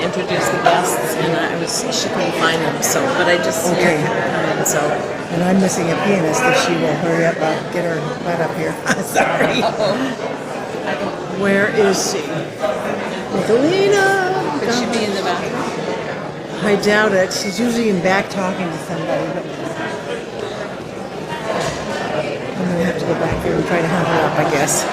introduce the guests, and she couldn't find them, so, but I just Okay. so. And I'm missing a pianist. If she will hurry up, I'll get her butt up here. Sorry. Where is she? Nicolina! Could she be in the bathroom? I doubt it. She's usually in back talking to somebody. But I'm going to have to go back there and try to hunt her up, I guess.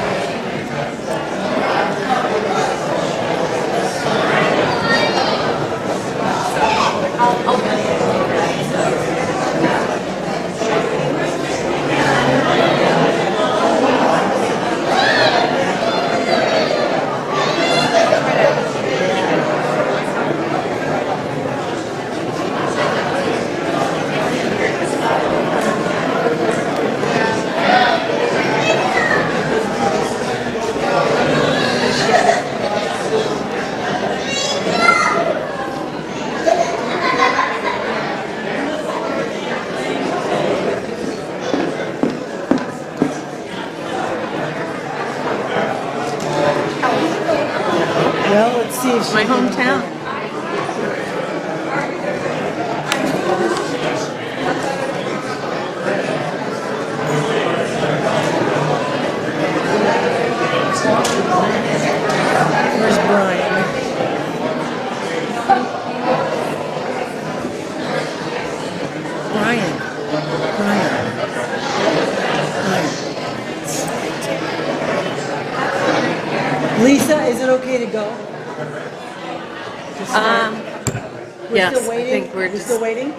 Well, let's see if she My hometown. Where's Brian? Brian. Lisa, is it okay to go? We're Yes, still waiting? I think we're still waiting?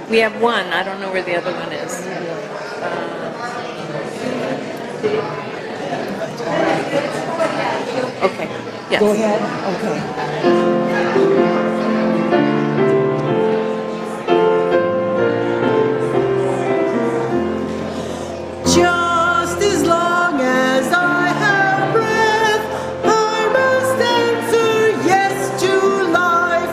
We have one. I don't know where the other one is. Okay. Yes. Go ahead. Okay. Just as long as I have breath, I must answer yes to life.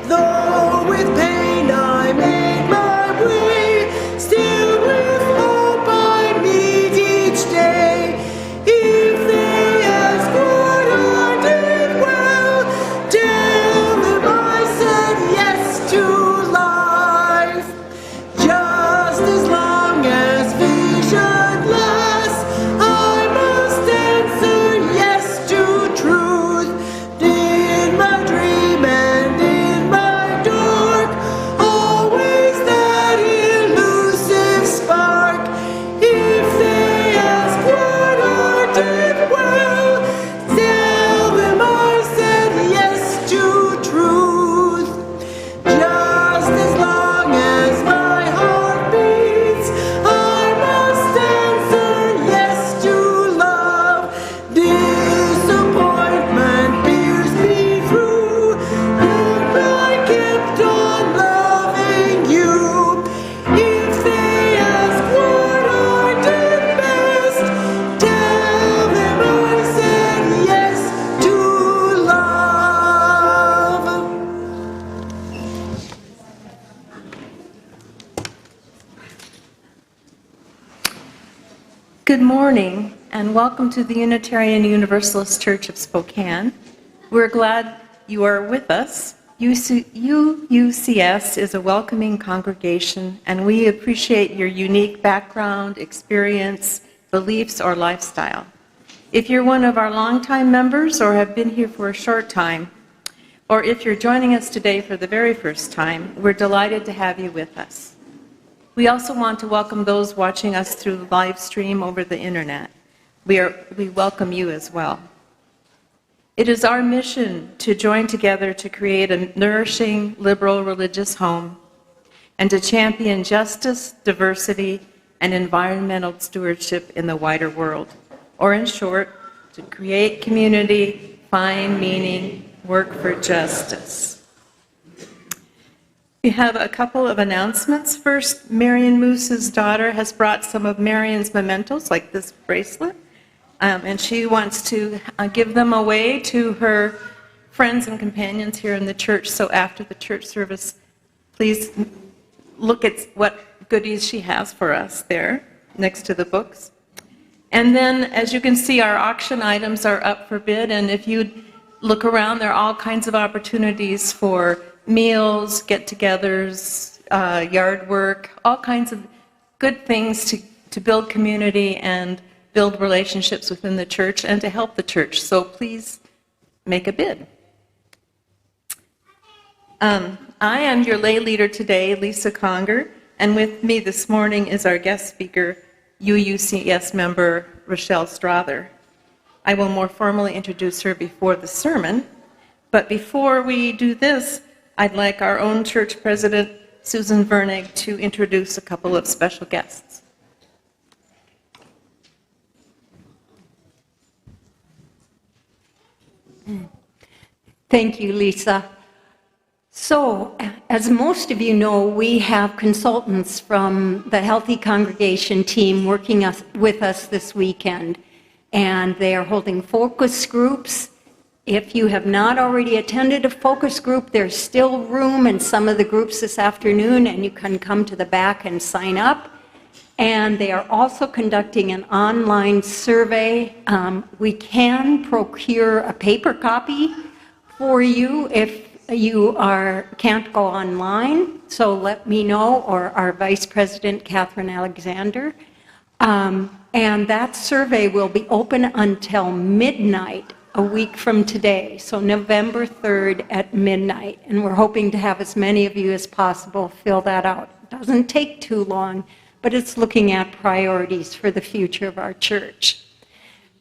Though with pain I made my way, still with hope I meet each day. If they ask what I did well, tell them I said yes to life. Just as long as vision lasts, I must answer yes to truth. In my dream and in my dark, always that elusive spark. If they ask what I did well, tell them I said yes to truth. Just as long as my heart beats, I must answer yes to love. Disappointment pierced me through, and I kept on loving you. If they ask what I did best, tell them I said yes to love. Good morning, and welcome to the Unitarian Universalist Church of Spokane. We're glad you are with us. UUCS is a welcoming congregation, and we appreciate your unique background, experience, beliefs, or lifestyle. If you're one of our longtime members or have been here for a short time, or if you're joining us today for the very first time, we're delighted to have you with us. We also want to welcome those watching us through live stream over the internet. We welcome you as well. It is our mission to join together to create a nourishing, liberal religious home and to champion justice, diversity, and environmental stewardship in the wider world. Or in short, to create community, find meaning, work for justice. We have a couple of announcements. First, Marion Moose's daughter has brought some of Marion's mementos, like this bracelet, and she wants to give them away to her friends and companions here in the church. So after the church service, please look at what goodies she has for us there, next to the books. And then, as you can see, our auction items are up for bid, and if you'd look around. There are all kinds of opportunities for meals, get-togethers, yard work, all kinds of good things to build community and build relationships within the church and to help the church. So please make a bid. I am your lay leader today, Lisa Conger, and with me this morning is our guest speaker, UUCS member Rochelle Strother. I will more formally introduce her before the sermon, but before we do this, I'd like our own church president, Susan Vernig, to introduce a couple of special guests. Thank you, Lisa. So, as most of you know, we have consultants from the Healthy Congregation team working with us this weekend, and they are holding focus groups. If you have not already attended a focus group, there's still room in some of the groups this afternoon, and you can come to the back and sign up. And they are also conducting an online survey. We can procure a paper copy for you if you can't go online, so let me know, or our Vice President, Catherine Alexander. And that survey will be open until midnight a week from today, so November 3rd at midnight. And we're hoping to have as many of you as possible fill that out. It doesn't take too long, but it's looking at priorities for the future of our church.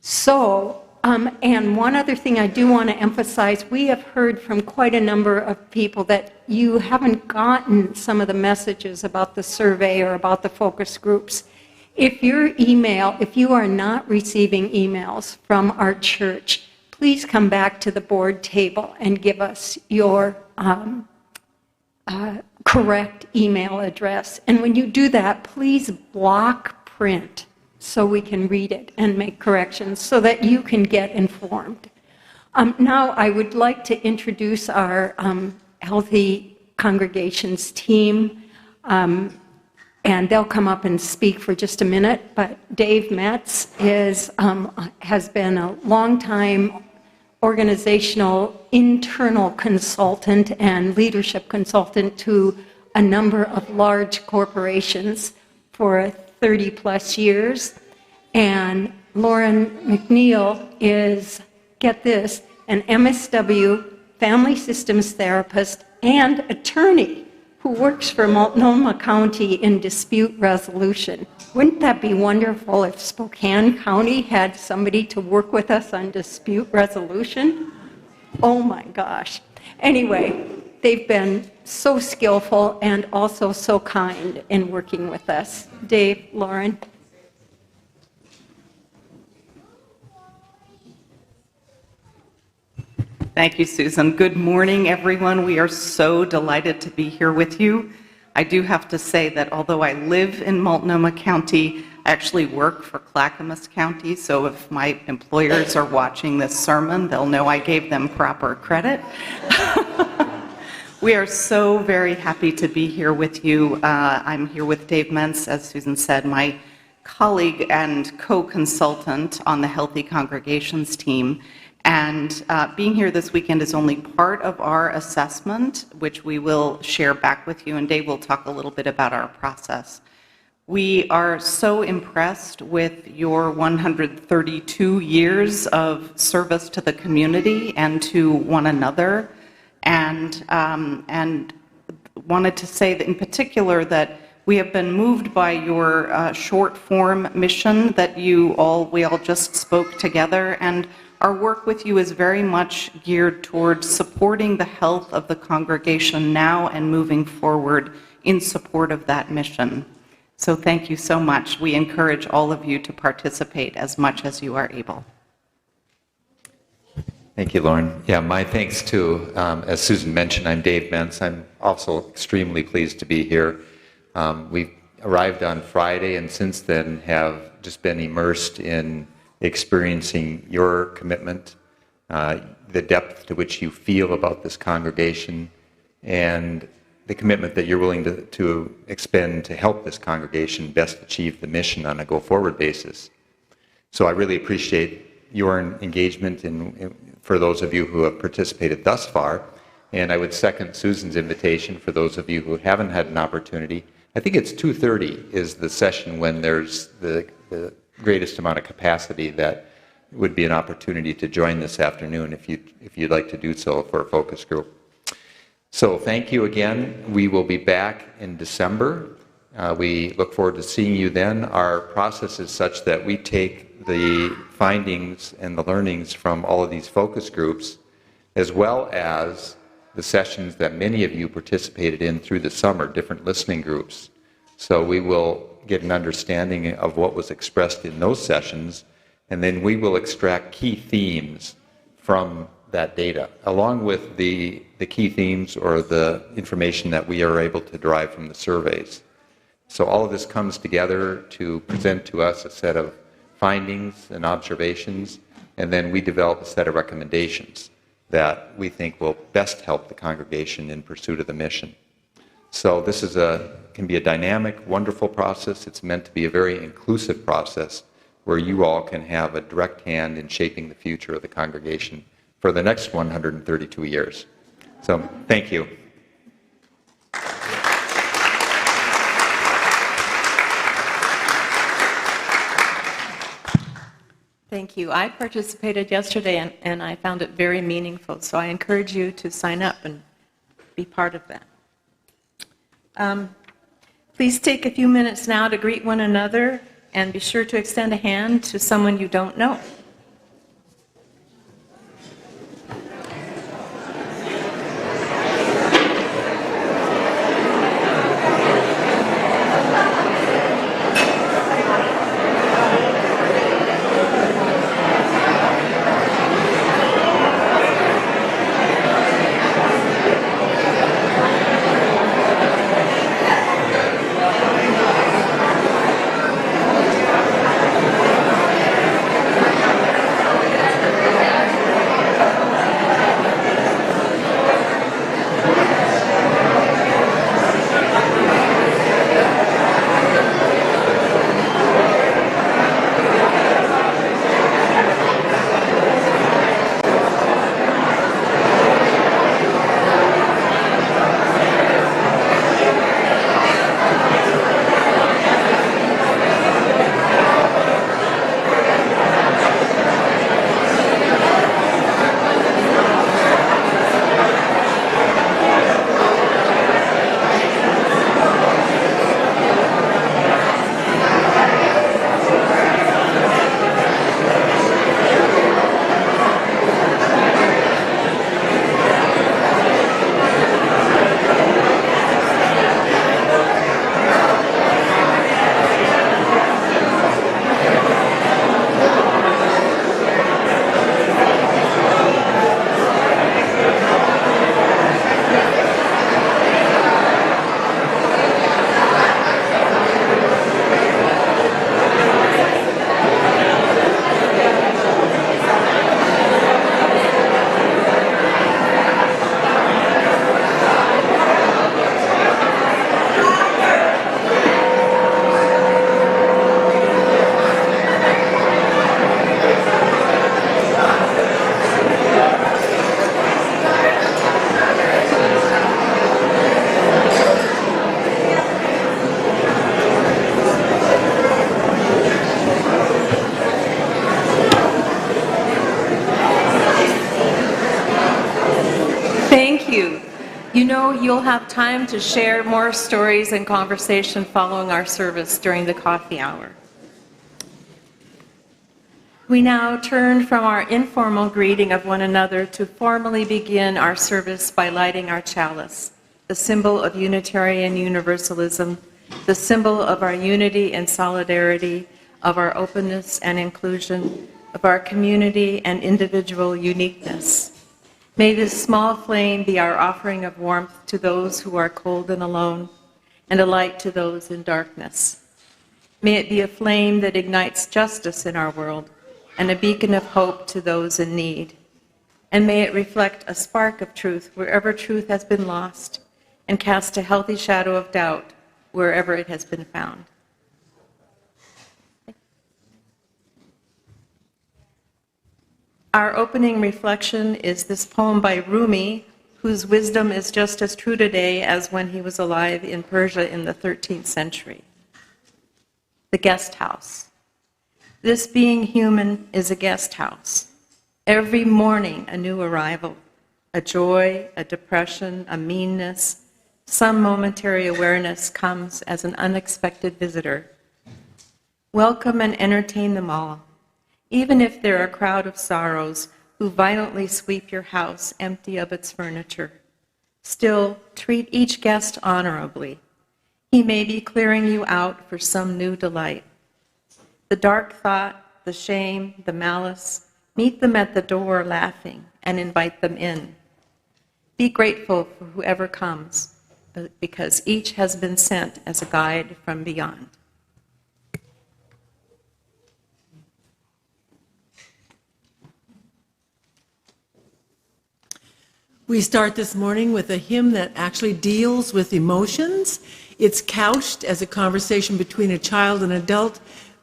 So, and one other thing I do want to emphasize, we have heard from quite a number of people that you haven't gotten some of the messages about the survey or about the focus groups. If you are not receiving emails from our church, please come back to the board table and give us your correct email address. And when you do that, please block print so we can read it and make corrections so that you can get informed. Now I would like to introduce our Healthy Congregations team, and they'll come up and speak for just a minute, but Dave Metz has been a long-time organizational internal consultant and leadership consultant to a number of large corporations for 30-plus years. And Lauren McNeil is, get this, an MSW, family systems therapist, and attorney who works for Multnomah County in dispute resolution. Wouldn't that be wonderful if Spokane County had somebody to work with us on dispute resolution? Oh my gosh. Anyway, they've been so skillful and also so kind in working with us. Dave, Lauren. Thank you, Susan. Good morning, everyone. We are so delighted to be here with you. I do have to say that although I live in Multnomah County, I actually work for Clackamas County, so if my employers are watching this sermon, they'll know I gave them proper credit. We are so very happy to be here with you. I'm here with Dave Mentz, as Susan said, my colleague and co-consultant on the Healthy Congregations team. And being here this weekend is only part of our assessment, which we will share back with you, and Dave will talk a little bit about our process. We are so impressed with your 132 years of service to the community and to one another, and wanted to say that in particular that we have been moved by your short form mission that we all just spoke together, and our work with you is very much geared towards supporting the health of the congregation now and moving forward in support of that mission. So thank you so much. We encourage all of you to participate as much as you are able. Thank you, Lauren. Yeah, my thanks too. As Susan mentioned, I'm Dave Mentz. I'm also extremely pleased to be here. We arrived on Friday and since then have just been immersed in experiencing your commitment, the depth to which you feel about this congregation, and the commitment that you're willing to expend to help this congregation best achieve the mission on a go-forward basis. So I really appreciate your engagement for those of you who have participated thus far. And I would second Susan's invitation for those of you who haven't had an opportunity. I think it's 2:30 is the session when there's the greatest amount of capacity that would be an opportunity to join this afternoon if you'd like to do so for a focus group. So thank you again. We will be back in December. We look forward to seeing you then. Our process is such that we take the findings and the learnings from all of these focus groups, as well as the sessions that many of you participated in through the summer, different listening groups. So we will get an understanding of what was expressed in those sessions, and then we will extract key themes from that data, along with the key themes or the information that we are able to derive from the surveys. So all of this comes together to present to us a set of findings and observations, and then we develop a set of recommendations that we think will best help the congregation in pursuit of the mission. So this can be a dynamic, wonderful process. It's meant to be a very inclusive process where you all can have a direct hand in shaping the future of the congregation for the next 132 years. So thank you. Thank you. I participated yesterday and I found it very meaningful, so I encourage you to sign up and be part of that. Please take a few minutes now to greet one another and be sure to extend a hand to someone you don't know. You know, you'll have time to share more stories and conversation following our service during the coffee hour. We now turn from our informal greeting of one another to formally begin our service by lighting our chalice, the symbol of Unitarian Universalism, the symbol of our unity and solidarity, of our openness and inclusion, of our community and individual uniqueness. May this small flame be our offering of warmth to those who are cold and alone, and a light to those in darkness. May it be a flame that ignites justice in our world, and a beacon of hope to those in need. And may it reflect a spark of truth wherever truth has been lost, and cast a healthy shadow of doubt wherever it has been found. Our opening reflection is this poem by Rumi, whose wisdom is just as true today as when he was alive in Persia in the 13th century. The guest house. This being human is a guest house. Every morning a new arrival, a joy, a depression, a meanness, some momentary awareness comes as an unexpected visitor. Welcome and entertain them all, even if they're a crowd of sorrows who violently sweep your house empty of its furniture. Still, treat each guest honorably. He may be clearing you out for some new delight. The dark thought, the shame, the malice, meet them at the door laughing and invite them in. Be grateful for whoever comes, because each has been sent as a guide from beyond. We start this morning with a hymn that actually deals with emotions. It's couched as a conversation between a child and adult,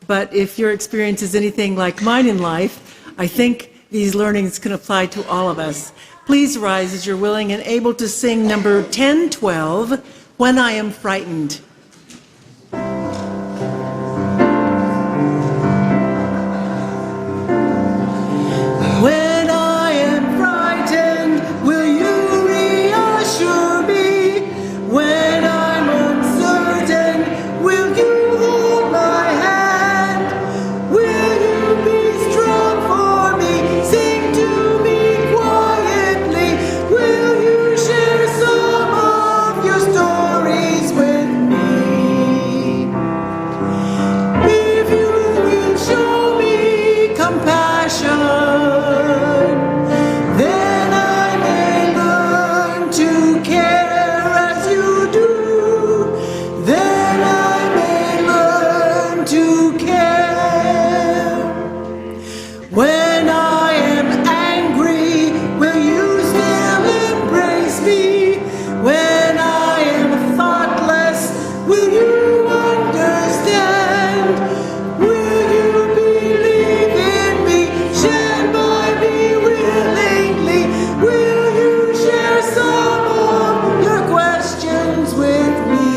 but if your experience is anything like mine in life, I think these learnings can apply to all of us. Please rise as you're willing and able to sing number 1012, When I Am Frightened. When I am frightened, will you reassure me? When I'm uncertain, will you hold my hand? Will you be strong for me? Sing to me quietly. Will you share some of your stories with me? If you will show me compassion, then I may learn to care as you do. Then I may learn to care. When I am angry, will you still embrace me? When I am thoughtless, will you understand? Will you believe in me? Stand by me willingly. Will you share some of your questions with me?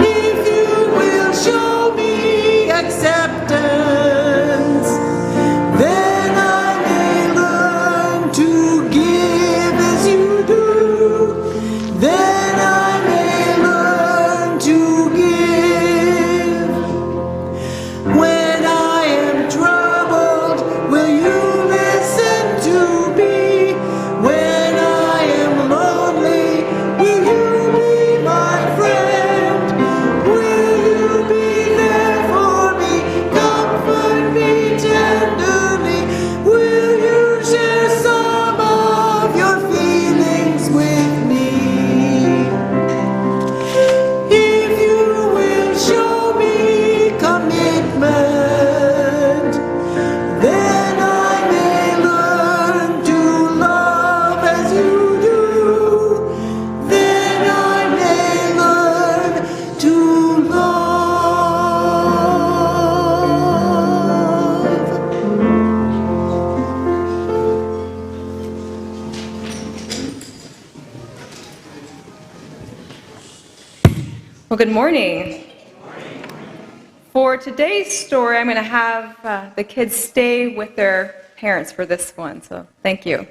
If you will show me acceptance, then I may learn to give as you do. Then I may learn to give. When I am troubled, will you listen to me? When I am lonely, will you be my friend? Will you be there for me? Comfort me tenderly. Will you share some of your feelings with me? If you will show me commitment, then I may learn to love as you do. Then I may learn to love. Well, good morning. For today's story, I'm going to have the kids stay with their parents for this one, so thank you.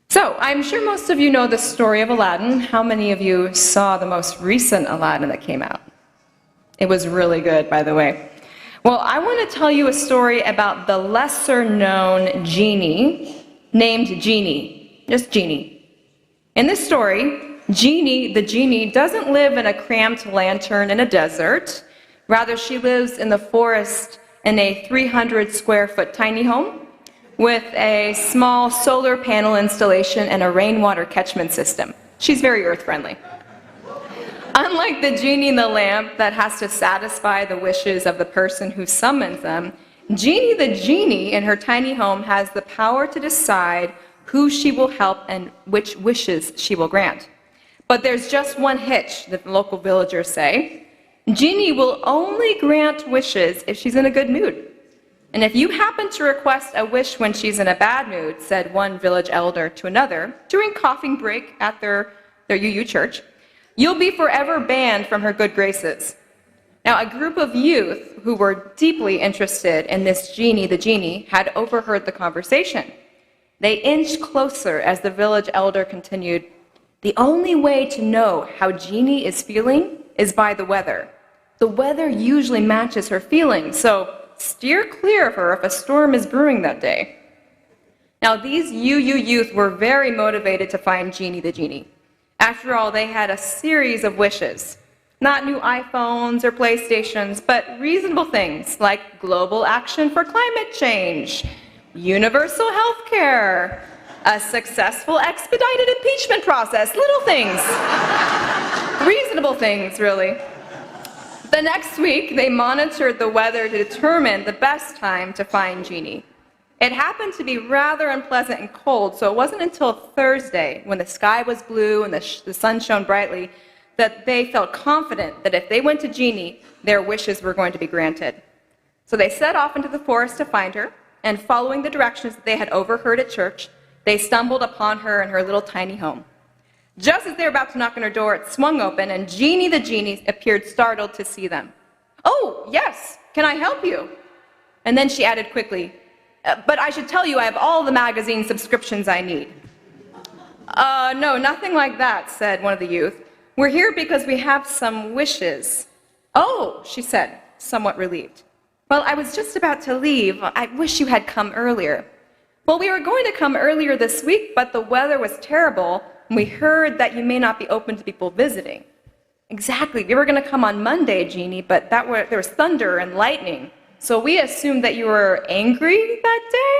So, I'm sure most of you know the story of Aladdin. How many of you saw the most recent Aladdin that came out? It was really good, by the way. Well, I want to tell you a story about the lesser-known genie named Genie, just Genie. In this story, Genie, the genie, doesn't live in a cramped lantern in a desert. Rather, she lives in the forest in a 300-square-foot tiny home with a small solar panel installation and a rainwater catchment system. She's very earth-friendly. Unlike the genie in the lamp that has to satisfy the wishes of the person who summons them, Genie the genie in her tiny home has the power to decide who she will help and which wishes she will grant. But there's just one hitch, the local villagers say. Jeannie will only grant wishes if she's in a good mood. And if you happen to request a wish when she's in a bad mood, said one village elder to another during coughing break at their UU church, you'll be forever banned from her good graces. Now, a group of youth who were deeply interested in this Jeannie the genie had overheard the conversation. They inched closer as the village elder continued, "The only way to know how Jeannie is feeling is by the weather. The weather usually matches her feelings, so steer clear of her if a storm is brewing that day." Now, these UU youth were very motivated to find Jeannie the genie. After all, they had a series of wishes. Not new iPhones or PlayStations, but reasonable things like global action for climate change, universal health care, a successful expedited impeachment process, little things. Reasonable things, really. The next week, they monitored the weather to determine the best time to find Jeannie. It happened to be rather unpleasant and cold, so it wasn't until Thursday, when the sky was blue and the sun shone brightly, that they felt confident that if they went to Jeannie, their wishes were going to be granted. So they set off into the forest to find her, and following the directions that they had overheard at church, they stumbled upon her in her little tiny home. Just as they were about to knock on her door, it swung open, and Jeannie the genie appeared startled to see them. "Oh, yes, can I help you?" And then she added quickly, "But I should tell you I have all the magazine subscriptions I need." No, nothing like that," said one of the youth. "We're here because we have some wishes." "Oh," she said, somewhat relieved. "Well, I was just about to leave. I wish you had come earlier." "Well, we were going to come earlier this week, but the weather was terrible, and we heard that you may not be open to people visiting." "Exactly. We were going to come on Monday, Jeannie, but there was thunder and lightning, so we assumed that you were angry that day."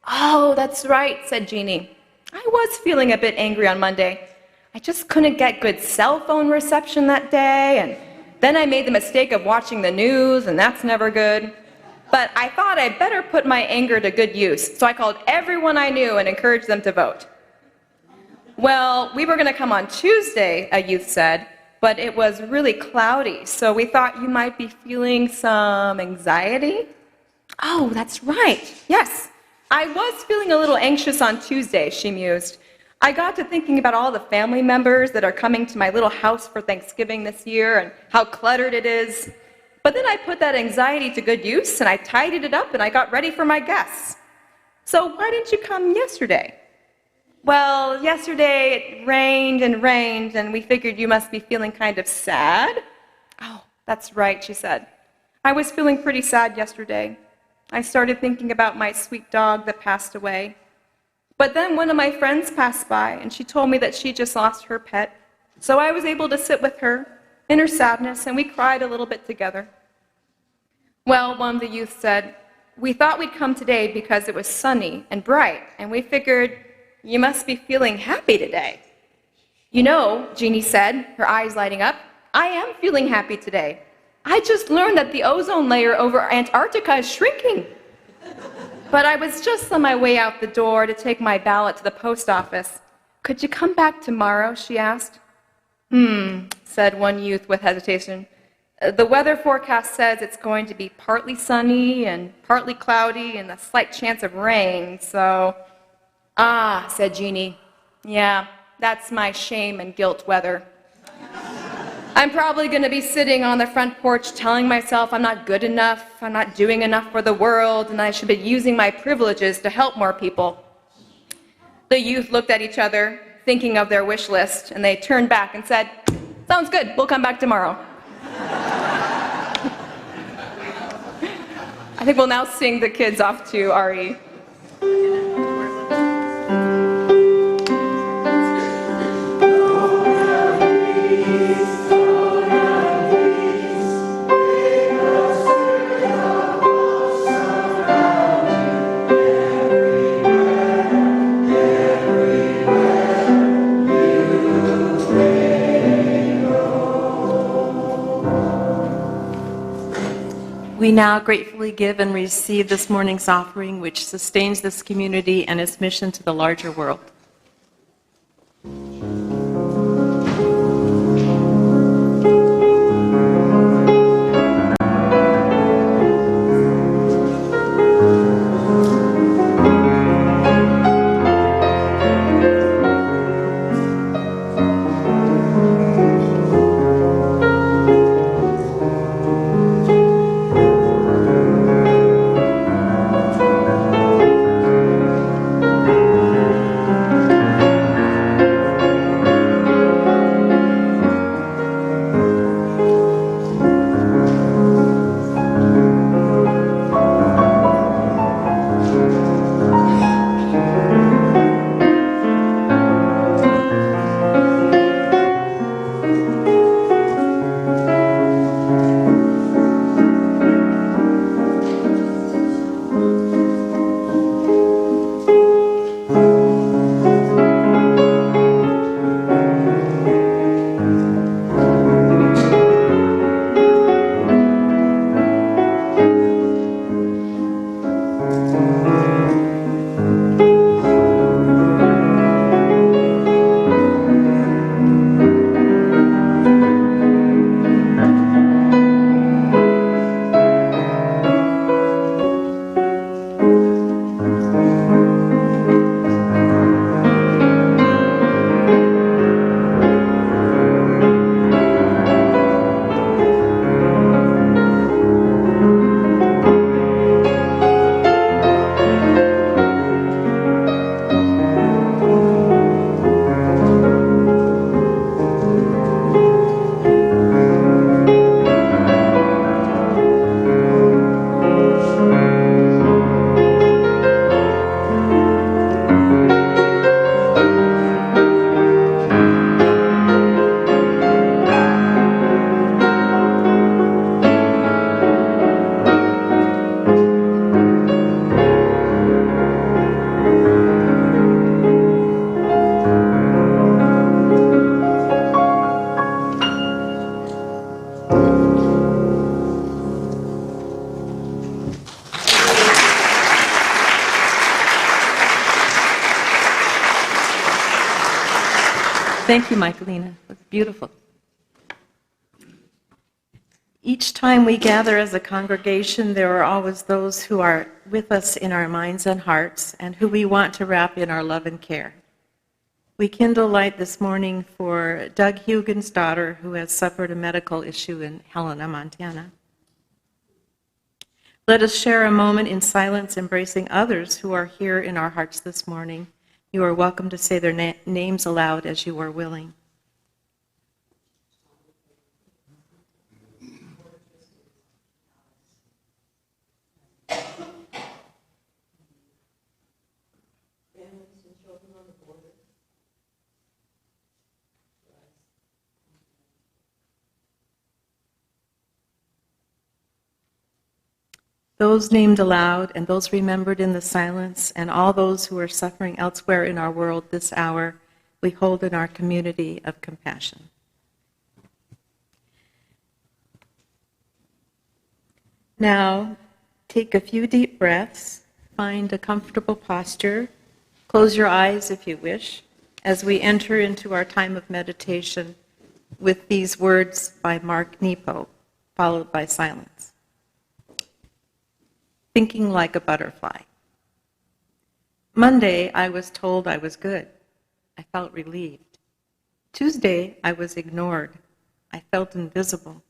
"Oh, that's right," said Jeannie. "I was feeling a bit angry on Monday. I just couldn't get good cell phone reception that day, and then I made the mistake of watching the news, and that's never good. But I thought I'd better put my anger to good use, so I called everyone I knew and encouraged them to vote." "Well, we were going to come on Tuesday," a youth said, "but it was really cloudy, so we thought you might be feeling some anxiety." "Oh, that's right. Yes, I was feeling a little anxious on Tuesday," she mused. "I got to thinking about all the family members that are coming to my little house for Thanksgiving this year and how cluttered it is. But then I put that anxiety to good use, and I tidied it up, and I got ready for my guests." "So why didn't you come yesterday?" "Well, yesterday it rained, and we figured you must be feeling kind of sad." "Oh, that's right," she said. "I was feeling pretty sad yesterday. I started thinking about my sweet dog that passed away. But then one of my friends passed by, and she told me that she just lost her pet. So I was able to sit with her in her sadness, and we cried a little bit together." "Well," one of the youth said, "we thought we'd come today because it was sunny and bright, and we figured you must be feeling happy today." "You know," Jeannie said, her eyes lighting up, "I am feeling happy today. I just learned that the ozone layer over Antarctica is shrinking. But I was just on my way out the door to take my ballot to the post office. Could you come back tomorrow?" she asked. Said one youth with hesitation. "The weather forecast says it's going to be partly sunny and partly cloudy and a slight chance of rain, so..." "Ah," said Jeannie. "Yeah, that's my shame and guilt weather. I'm probably going to be sitting on the front porch telling myself I'm not good enough, I'm not doing enough for the world, and I should be using my privileges to help more people." The youth looked at each other, thinking of their wish list, and they turned back and said, "Sounds good, we'll come back tomorrow." I think we'll now sing the kids off to RE. We now gratefully give and receive this morning's offering, which sustains this community and its mission to the larger world. Thank you, Michaelina. That's beautiful. Each time we gather as a congregation, there are always those who are with us in our minds and hearts and who we want to wrap in our love and care. We kindle light this morning for Doug Hugin's daughter, who has suffered a medical issue in Helena, Montana. Let us share a moment in silence, embracing others who are here in our hearts this morning. You are welcome to say their names aloud as you are willing. Those named aloud and those remembered in the silence, and all those who are suffering elsewhere in our world this hour, we hold in our community of compassion. Now, take a few deep breaths, find a comfortable posture, close your eyes if you wish, as we enter into our time of meditation with these words by Mark Nepo, followed by silence. Thinking like a butterfly. Monday, I was told I was good. I felt relieved. Tuesday, I was ignored. I felt invisible.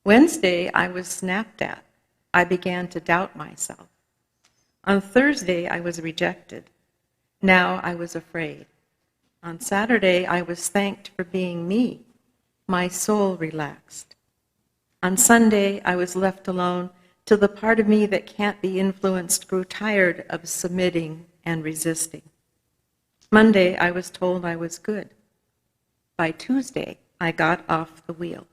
Wednesday, I was snapped at. I began to doubt myself. On Thursday, I was rejected. Now I was afraid. On Saturday, I was thanked for being me. My soul relaxed. On Sunday, I was left alone till the part of me that can't be influenced grew tired of submitting and resisting. Monday, I was told I was good. By Tuesday, I got off the wheel.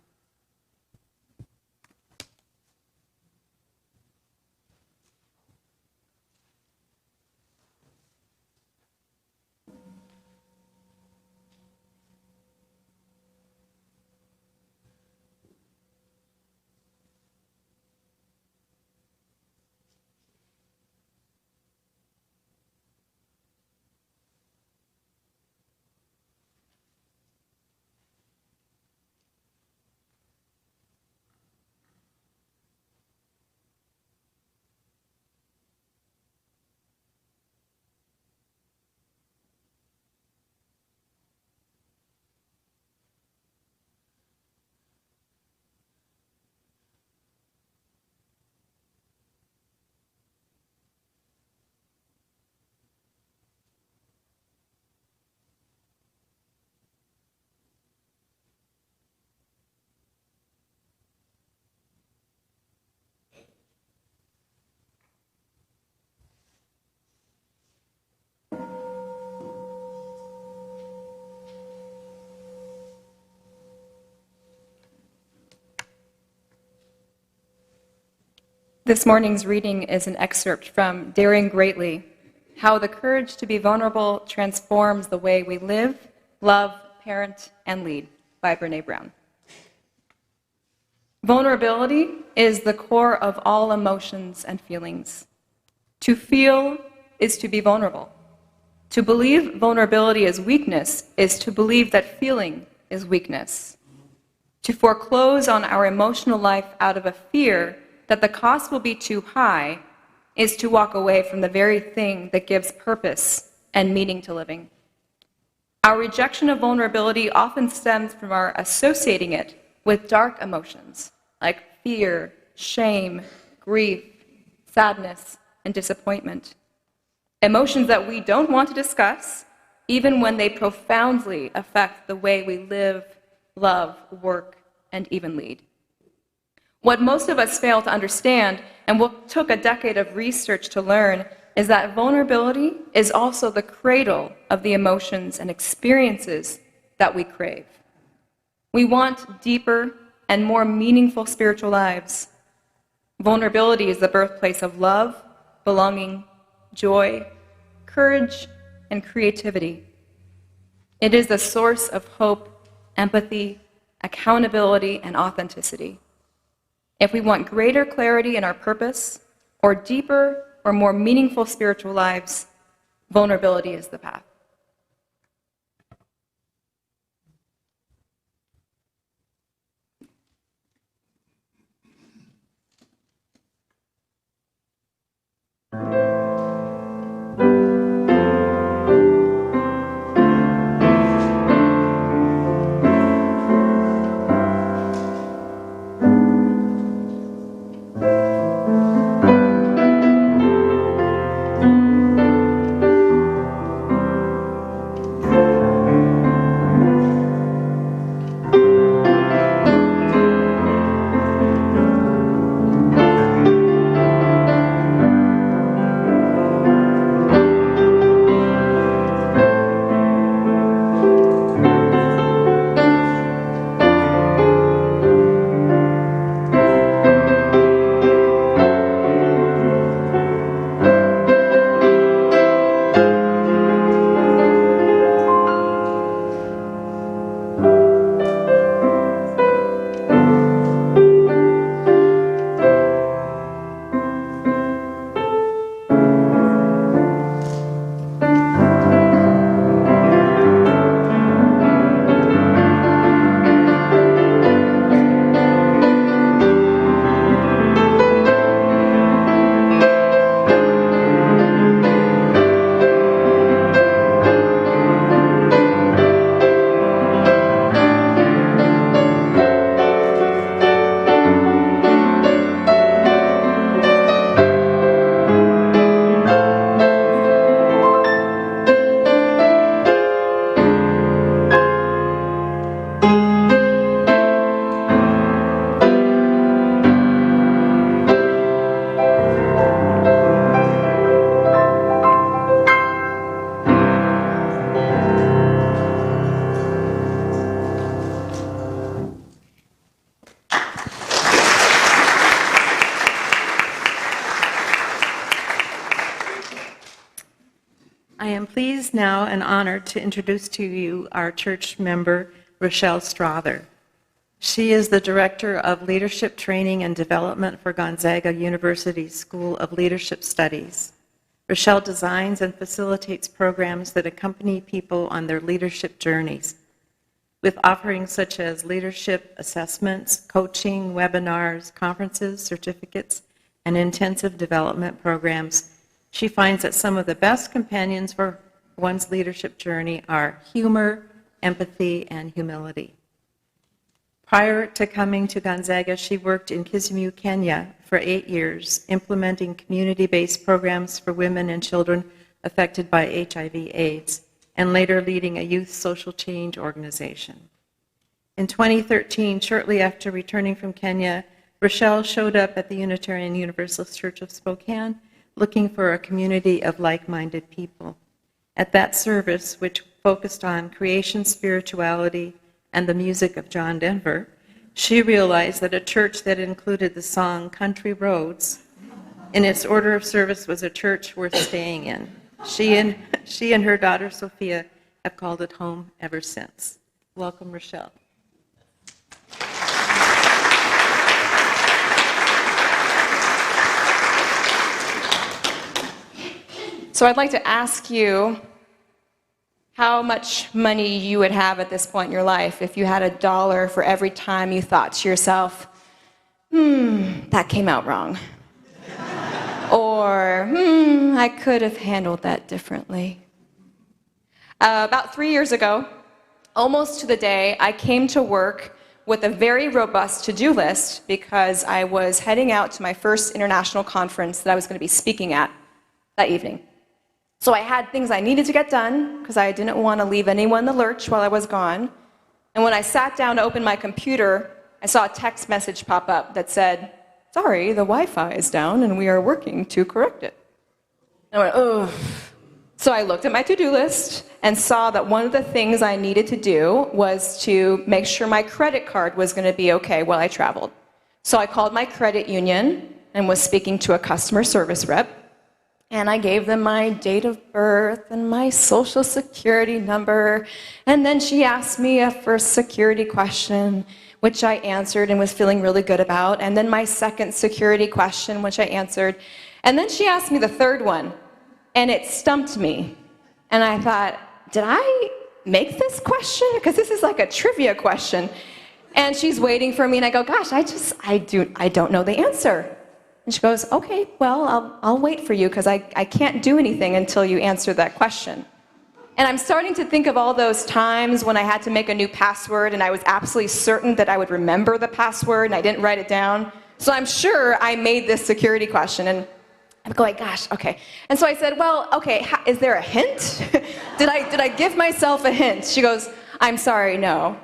This morning's reading is an excerpt from Daring Greatly, How the Courage to be Vulnerable Transforms the Way We Live, Love, Parent, and Lead by Brené Brown. Vulnerability is the core of all emotions and feelings. To feel is to be vulnerable. To believe vulnerability is weakness is to believe that feeling is weakness. To foreclose on our emotional life out of a fear that the cost will be too high is to walk away from the very thing that gives purpose and meaning to living. Our rejection of vulnerability often stems from our associating it with dark emotions like fear, shame, grief, sadness, and disappointment. Emotions that we don't want to discuss, even when they profoundly affect the way we live, love, work, and even lead. What most of us fail to understand, and what took a decade of research to learn, is that vulnerability is also the cradle of the emotions and experiences that we crave. We want deeper and more meaningful spiritual lives. Vulnerability is the birthplace of love, belonging, joy, courage, and creativity. It is the source of hope, empathy, accountability, and authenticity. If we want greater clarity in our purpose, or deeper or more meaningful spiritual lives, vulnerability is the path. I am pleased now and honored to introduce to you our church member, Rochelle Strother. She is the Director of Leadership Training and Development for Gonzaga University's School of Leadership Studies. Rochelle designs and facilitates programs that accompany people on their leadership journeys, with offerings such as leadership assessments, coaching, webinars, conferences, certificates, and intensive development programs. She finds that some of the best companions for one's leadership journey are humor, empathy, and humility. Prior to coming to Gonzaga, she worked in Kisumu, Kenya for 8 years, implementing community-based programs for women and children affected by HIV/AIDS, and later leading a youth social change organization. In 2013, shortly after returning from Kenya, Rochelle showed up at the Unitarian Universalist Church of Spokane looking for a community of like-minded people. At that service, which focused on creation spirituality and the music of John Denver, she realized that a church that included the song Country Roads in its order of service was a church worth staying in. She and her daughter Sophia have called it home ever since. Welcome, Rochelle. So I'd like to ask you how much money you would have at this point in your life if you had $1 for every time you thought to yourself, that came out wrong. Or, I could have handled that differently. About 3 years ago, almost to the day, I came to work with a very robust to-do list because I was heading out to my first international conference that I was going to be speaking at that evening. So I had things I needed to get done because I didn't want to leave anyone in the lurch while I was gone. And when I sat down to open my computer, I saw a text message pop up that said, "Sorry, the Wi-Fi is down and we are working to correct it." And I went, ugh. So I looked at my to-do list and saw that one of the things I needed to do was to make sure my credit card was going to be okay while I traveled. So I called my credit union and was speaking to a customer service rep. And I gave them my date of birth and my social security number. And then she asked me a first security question, which I answered and was feeling really good about. And then my second security question, which I answered. And then she asked me the third one, and it stumped me. And I thought, did I make this question? Because this is like a trivia question. And she's waiting for me, and I go, gosh, I don't know the answer. And she goes, okay, well, I'll wait for you because I can't do anything until you answer that question. And I'm starting to think of all those times when I had to make a new password and I was absolutely certain that I would remember the password and I didn't write it down. So I'm sure I made this security question and I'm going, gosh, okay. And so I said, well, okay, is there a hint? Did I give myself a hint? She goes, I'm sorry, no.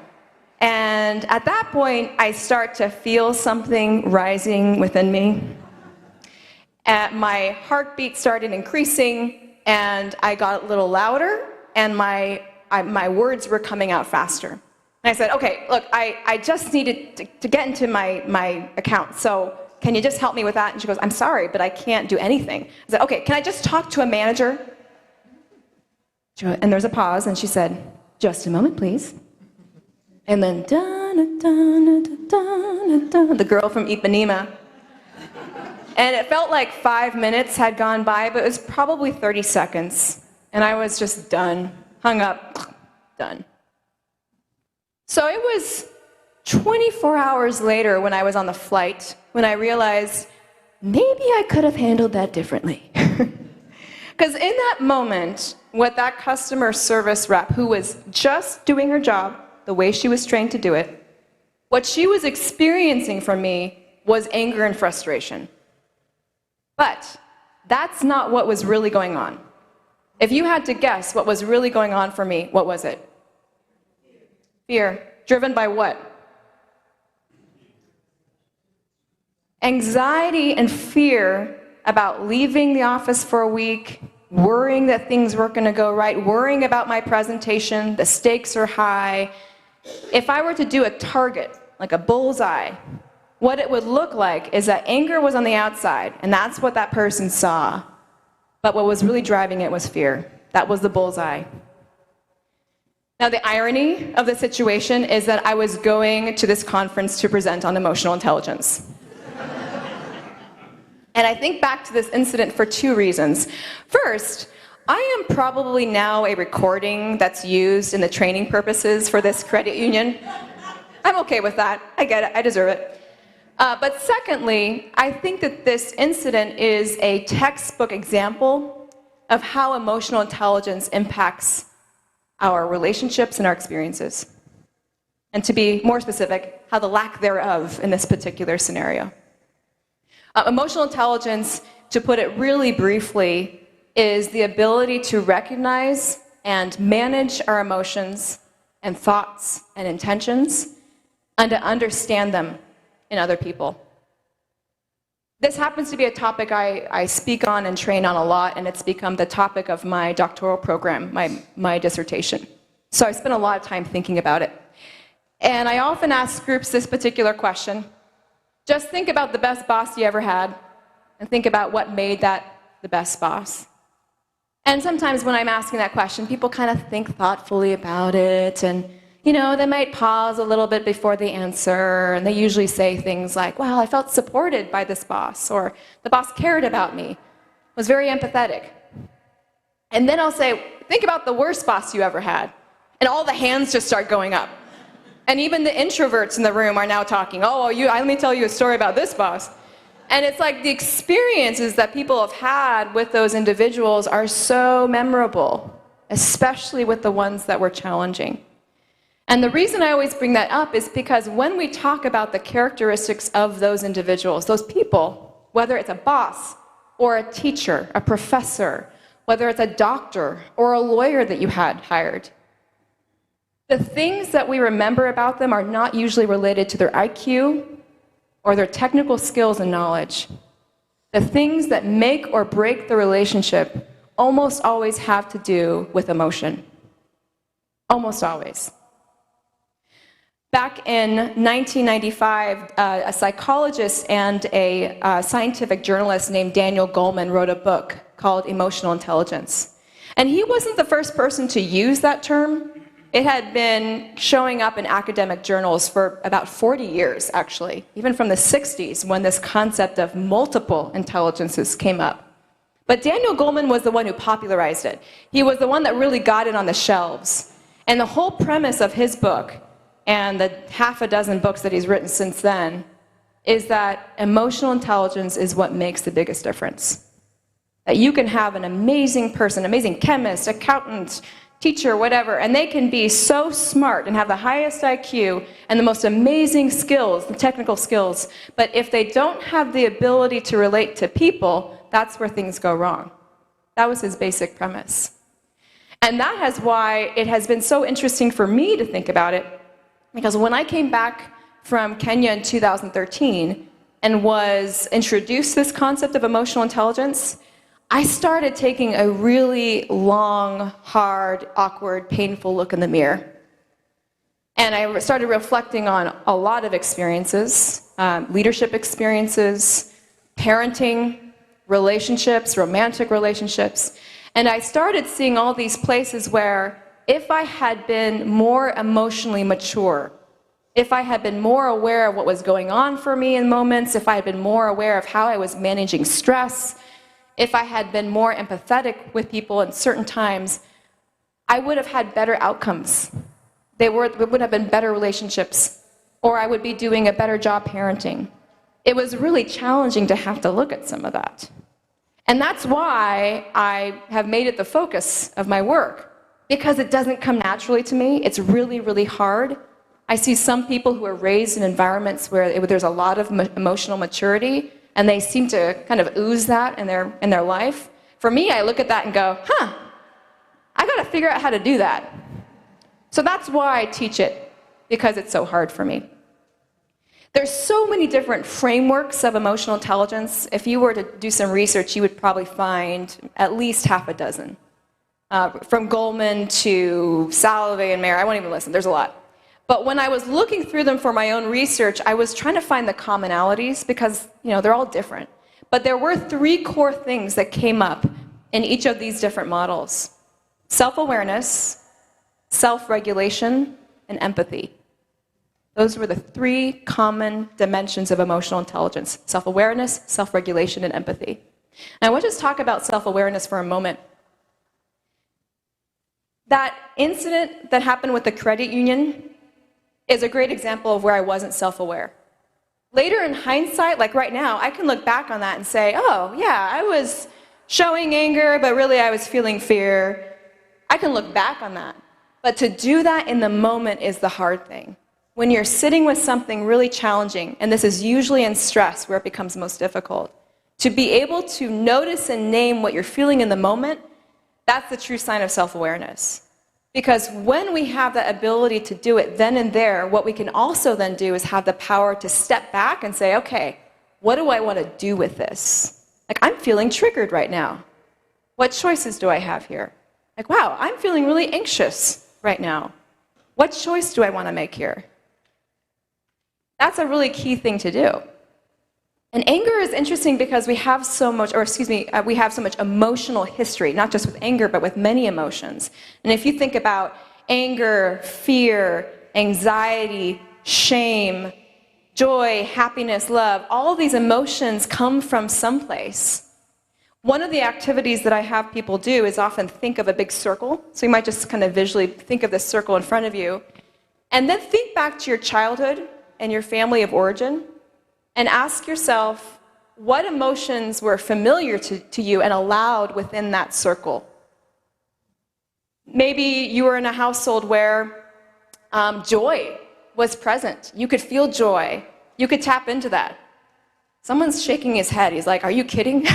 And at that point, I start to feel something rising within me. My heartbeat started increasing, and I got a little louder, and my words were coming out faster. And I said, okay, look, I just needed to get into my account, so can you just help me with that? And she goes, I'm sorry, but I can't do anything. I said, okay, can I just talk to a manager? And there's a pause, and she said, just a moment, please. And then, the girl from Ipanema. And it felt like 5 minutes had gone by, but it was probably 30 seconds. And I was just done, hung up, done. So it was 24 hours later when I was on the flight, when I realized maybe I could have handled that differently. Because in that moment, what that customer service rep, who was just doing her job the way she was trained to do it, what she was experiencing from me was anger and frustration. But that's not what was really going on. If you had to guess what was really going on for me, what was it? Fear. Driven by what? Anxiety and fear about leaving the office for a week, worrying that things weren't going to go right, worrying about my presentation, the stakes are high. If I were to do a target, like a bullseye, what it would look like is that anger was on the outside, and that's what that person saw. But what was really driving it was fear. That was the bullseye. Now, the irony of the situation is that I was going to this conference to present on emotional intelligence. And I think back to this incident for two reasons. First, I am probably now a recording that's used in the training purposes for this credit union. I'm okay with that. I get it. I deserve it. But secondly, I think that this incident is a textbook example of how emotional intelligence impacts our relationships and our experiences. And to be more specific, how the lack thereof in this particular scenario. Emotional intelligence, to put it really briefly, is the ability to recognize and manage our emotions and thoughts and intentions and to understand them in other people. This happens to be a topic I speak on and train on a lot, and it's become the topic of my doctoral program, my dissertation. So I spent a lot of time thinking about it. And I often ask groups this particular question. Just think about the best boss you ever had, and think about what made that the best boss. And sometimes when I'm asking that question, people kind of think thoughtfully about it, and they might pause a little bit before the answer, and they usually say things like, well, I felt supported by this boss, or the boss cared about me, was very empathetic. And then I'll say, think about the worst boss you ever had. And all the hands just start going up. And even the introverts in the room are now talking, let me tell you a story about this boss. And it's like the experiences that people have had with those individuals are so memorable, especially with the ones that were challenging. And the reason I always bring that up is because when we talk about the characteristics of those individuals, those people, whether it's a boss or a teacher, a professor, whether it's a doctor or a lawyer that you had hired, the things that we remember about them are not usually related to their IQ or their technical skills and knowledge. The things that make or break the relationship almost always have to do with emotion. Almost always. Back in 1995, a psychologist and a scientific journalist named Daniel Goleman wrote a book called Emotional Intelligence. And he wasn't the first person to use that term. It had been showing up in academic journals for about 40 years, actually, even from the 60s, when this concept of multiple intelligences came up. But Daniel Goleman was the one who popularized it. He was the one that really got it on the shelves. And the whole premise of his book, and the half a dozen books that he's written since then, is that emotional intelligence is what makes the biggest difference. That you can have an amazing person, amazing chemist, accountant, teacher, whatever, and they can be so smart and have the highest IQ and the most amazing skills, the technical skills, but if they don't have the ability to relate to people, that's where things go wrong. That was his basic premise. And that is why it has been so interesting for me to think about it, because when I came back from Kenya in 2013 and was introduced this concept of emotional intelligence, I started taking a really long, hard, awkward, painful look in the mirror. And I started reflecting on a lot of experiences, leadership experiences, parenting, relationships, romantic relationships. And I started seeing all these places where if I had been more emotionally mature, if I had been more aware of what was going on for me in moments, if I had been more aware of how I was managing stress, if I had been more empathetic with people at certain times, I would have had better outcomes. It would have been better relationships, or I would be doing a better job parenting. It was really challenging to have to look at some of that. And that's why I have made it the focus of my work, because it doesn't come naturally to me. It's really, really hard. I see some people who are raised in environments where there's a lot of emotional maturity, and they seem to kind of ooze that in their life. For me, I look at that and go, I got to figure out how to do that. So that's why I teach it, because it's so hard for me. There's so many different frameworks of emotional intelligence. If you were to do some research, you would probably find at least half a dozen. From Goleman to Salovey and Mayer, I won't even listen, there's a lot. But when I was looking through them for my own research, I was trying to find the commonalities because, they're all different. But there were three core things that came up in each of these different models. self-awareness, self-regulation, and empathy. Those were the three common dimensions of emotional intelligence: self-awareness, self-regulation, and empathy. And I want to just talk about self-awareness for a moment. That incident that happened with the credit union is a great example of where I wasn't self-aware. Later in hindsight, like right now, I can look back on that and say, oh, yeah, I was showing anger, but really I was feeling fear. I can look back on that. But to do that in the moment is the hard thing. When you're sitting with something really challenging, and this is usually in stress where it becomes most difficult, to be able to notice and name what you're feeling in the moment, that's the true sign of self-awareness. Because when we have that ability to do it then and there, what we can also then do is have the power to step back and say, okay, what do I want to do with this? Like, I'm feeling triggered right now. What choices do I have here? Like, wow, I'm feeling really anxious right now. What choice do I want to make here? That's a really key thing to do. And anger is interesting because we have so much, we have so much emotional history, not just with anger, but with many emotions. And if you think about anger, fear, anxiety, shame, joy, happiness, love, all of these emotions come from someplace. One of the activities that I have people do is often think of a big circle. So you might just kind of visually think of this circle in front of you. And then think back to your childhood and your family of origin. And ask yourself, what emotions were familiar to you and allowed within that circle? Maybe you were in a household where joy was present. You could feel joy. You could tap into that. Someone's shaking his head. He's like, are you kidding?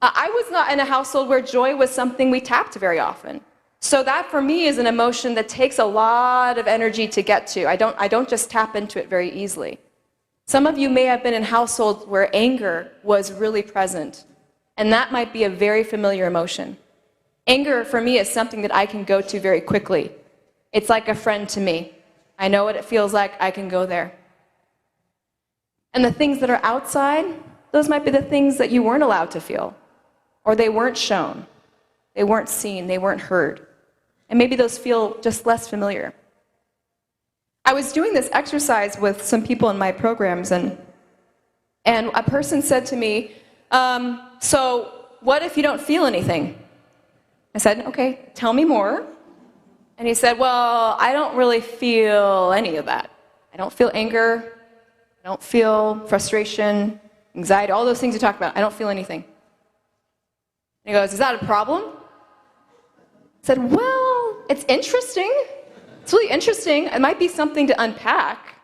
I was not in a household where joy was something we tapped very often. So that, for me, is an emotion that takes a lot of energy to get to. I don't just tap into it very easily. Some of you may have been in households where anger was really present, and that might be a very familiar emotion. Anger, for me, is something that I can go to very quickly. It's like a friend to me. I know what it feels like. I can go there. And the things that are outside, those might be the things that you weren't allowed to feel, or they weren't shown, they weren't seen, they weren't heard. And maybe those feel just less familiar. I was doing this exercise with some people in my programs, and a person said to me, so what if you don't feel anything? I said, okay, tell me more. And he said, well, I don't really feel any of that. I don't feel anger. I don't feel frustration, anxiety, all those things you talk about. I don't feel anything. And he goes, is that a problem? I said, well, it's interesting. It's really interesting. It might be something to unpack.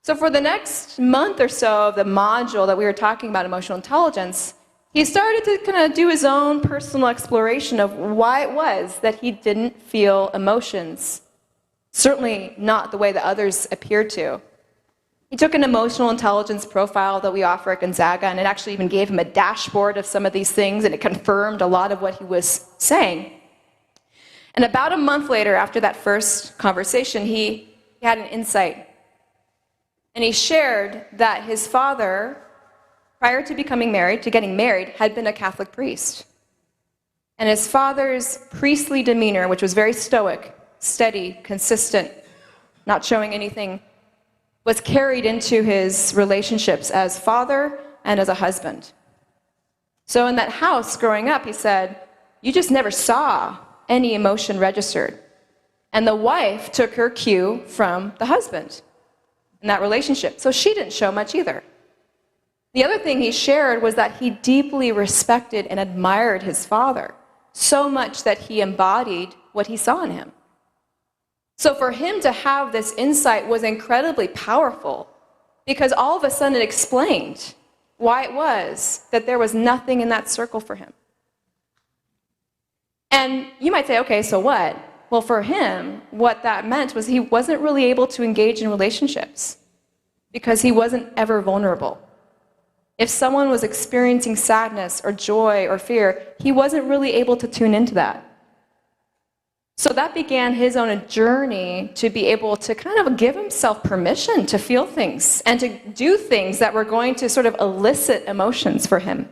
So for the next month or so of the module that we were talking about emotional intelligence, he started to kind of do his own personal exploration of why it was that he didn't feel emotions. Certainly not the way that others appeared to. He took an emotional intelligence profile that we offer at Gonzaga, and it actually even gave him a dashboard of some of these things, and it confirmed a lot of what he was saying. And about a month later, after that first conversation, he had an insight. And he shared that his father, prior to getting married, had been a Catholic priest. And his father's priestly demeanor, which was very stoic, steady, consistent, not showing anything, was carried into his relationships as father and as a husband. So in that house growing up, he said, you just never saw any emotion registered. And the wife took her cue from the husband in that relationship. So she didn't show much either. The other thing he shared was that he deeply respected and admired his father, so much that he embodied what he saw in him. So for him to have this insight was incredibly powerful, because all of a sudden it explained why it was that there was nothing in that circle for him. And you might say, okay, so what? Well, for him, what that meant was he wasn't really able to engage in relationships because he wasn't ever vulnerable. If someone was experiencing sadness or joy or fear, he wasn't really able to tune into that. So that began his own journey to be able to kind of give himself permission to feel things and to do things that were going to sort of elicit emotions for him.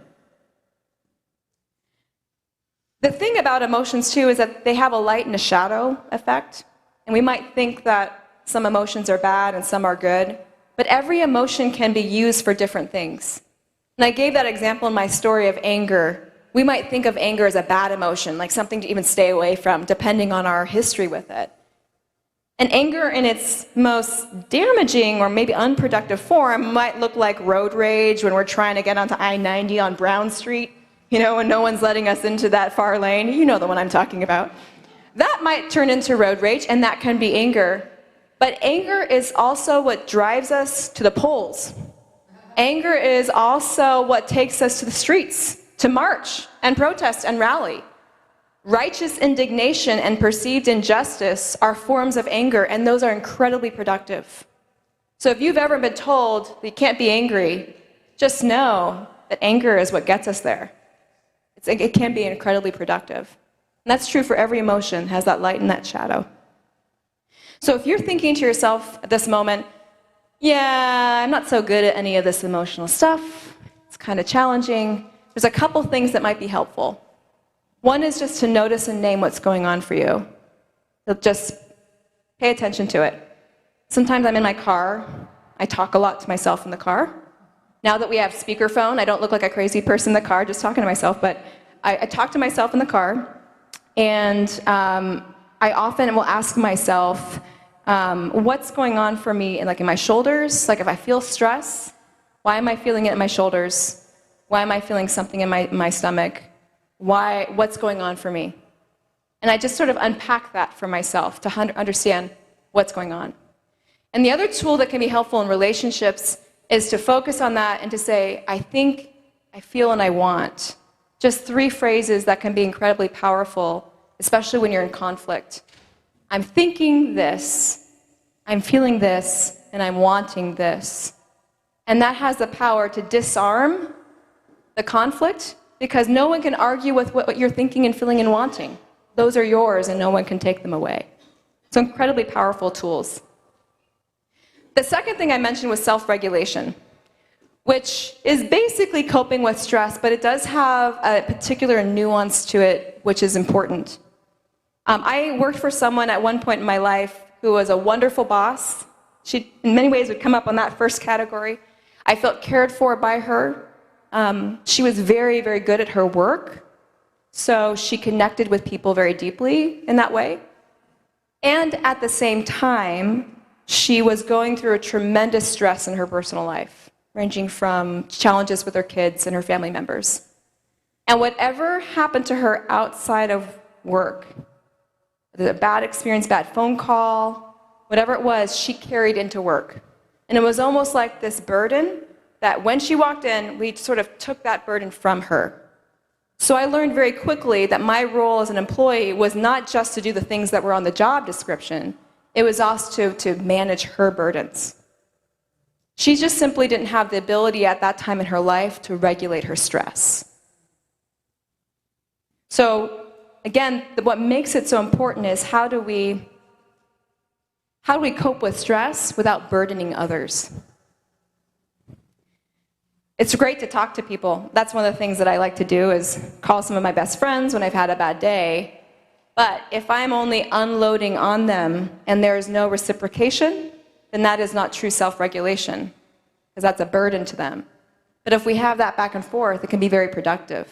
The thing about emotions, too, is that they have a light and a shadow effect. And we might think that some emotions are bad and some are good, but every emotion can be used for different things. And I gave that example in my story of anger. We might think of anger as a bad emotion, like something to even stay away from, depending on our history with it. And anger in its most damaging or maybe unproductive form might look like road rage when we're trying to get onto I-90 on Brown Street, and no one's letting us into that far lane. You know the one I'm talking about. That might turn into road rage, and that can be anger. But anger is also what drives us to the polls. Anger is also what takes us to the streets to march and protest and rally. Righteous indignation and perceived injustice are forms of anger, and those are incredibly productive. So if you've ever been told that you can't be angry, just know that anger is what gets us there. It can be incredibly productive. And that's true for every emotion, has that light and that shadow. So if you're thinking to yourself at this moment, yeah, I'm not so good at any of this emotional stuff, it's kind of challenging, there's a couple things that might be helpful. One is just to notice and name what's going on for you. So just pay attention to it. Sometimes I'm in my car. I talk a lot to myself in the car. Now that we have speakerphone, I don't look like a crazy person in the car just talking to myself, but I talk to myself in the car, and I often will ask myself, what's going on for me in my shoulders? Like if I feel stress, why am I feeling it in my shoulders? Why am I feeling something in my stomach? What's going on for me? And I just sort of unpack that for myself to understand what's going on. And the other tool that can be helpful in relationships is to focus on that and to say, I think, I feel, and I want. Just 3 phrases that can be incredibly powerful, especially when you're in conflict. I'm thinking this, I'm feeling this, and I'm wanting this. And that has the power to disarm the conflict, because no one can argue with what you're thinking and feeling and wanting. Those are yours, and no one can take them away. So incredibly powerful tools. The second thing I mentioned was self-regulation, which is basically coping with stress, but it does have a particular nuance to it, which is important. I worked for someone at one point in my life who was a wonderful boss. She, in many ways, would come up on that first category. I felt cared for by her. She was very, very good at her work, so she connected with people very deeply in that way. And at the same time, she was going through a tremendous stress in her personal life, ranging from challenges with her kids and her family members. And whatever happened to her outside of work, the bad experience, bad phone call, whatever it was, she carried into work. And it was almost like this burden that when she walked in, we sort of took that burden from her. So I learned very quickly that my role as an employee was not just to do the things that were on the job description, it was also to manage her burdens. She just simply didn't have the ability at that time in her life to regulate her stress. So again, what makes it so important is how do we cope with stress without burdening others? It's great to talk to people. That's one of the things that I like to do is call some of my best friends when I've had a bad day. But if I'm only unloading on them and there is no reciprocation, then that is not true self-regulation, because that's a burden to them. But if we have that back and forth, it can be very productive.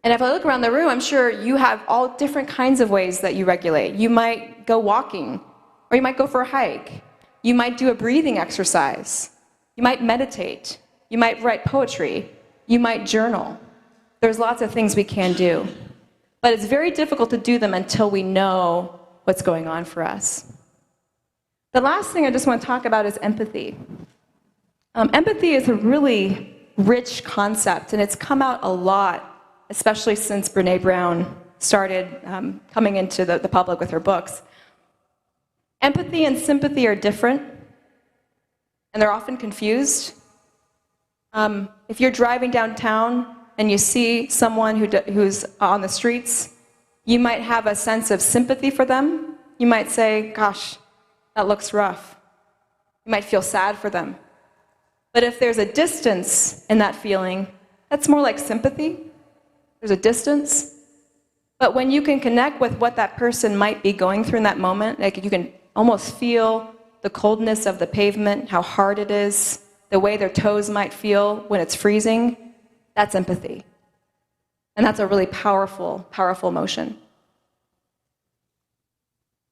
And if I look around the room, I'm sure you have all different kinds of ways that you regulate. You might go walking, or you might go for a hike. You might do a breathing exercise. You might meditate. You might write poetry. You might journal. There's lots of things we can do. But it's very difficult to do them until we know what's going on for us. The last thing I just want to talk about is empathy. Empathy is a really rich concept, and it's come out a lot, especially since Brené Brown started coming into the public with her books. Empathy and sympathy are different, and they're often confused. If you're driving downtown and you see someone who's on the streets, you might have a sense of sympathy for them. You might say, gosh, that looks rough. You might feel sad for them. But if there's a distance in that feeling, that's more like sympathy. There's a distance. But when you can connect with what that person might be going through in that moment, like you can almost feel the coldness of the pavement, how hard it is, the way their toes might feel when it's freezing, that's empathy. And that's a really powerful, powerful emotion.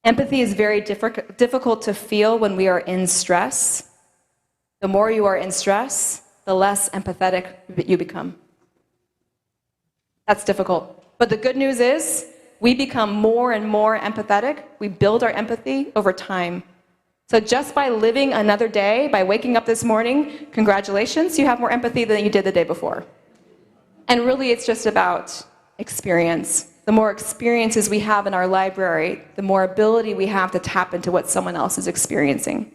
Empathy is very difficult to feel when we are in stress. The more you are in stress, the less empathetic you become. That's difficult. But the good news is, we become more and more empathetic. We build our empathy over time. So just by living another day, by waking up this morning, congratulations, you have more empathy than you did the day before. And really, it's just about experience. The more experiences we have in our library, the more ability we have to tap into what someone else is experiencing.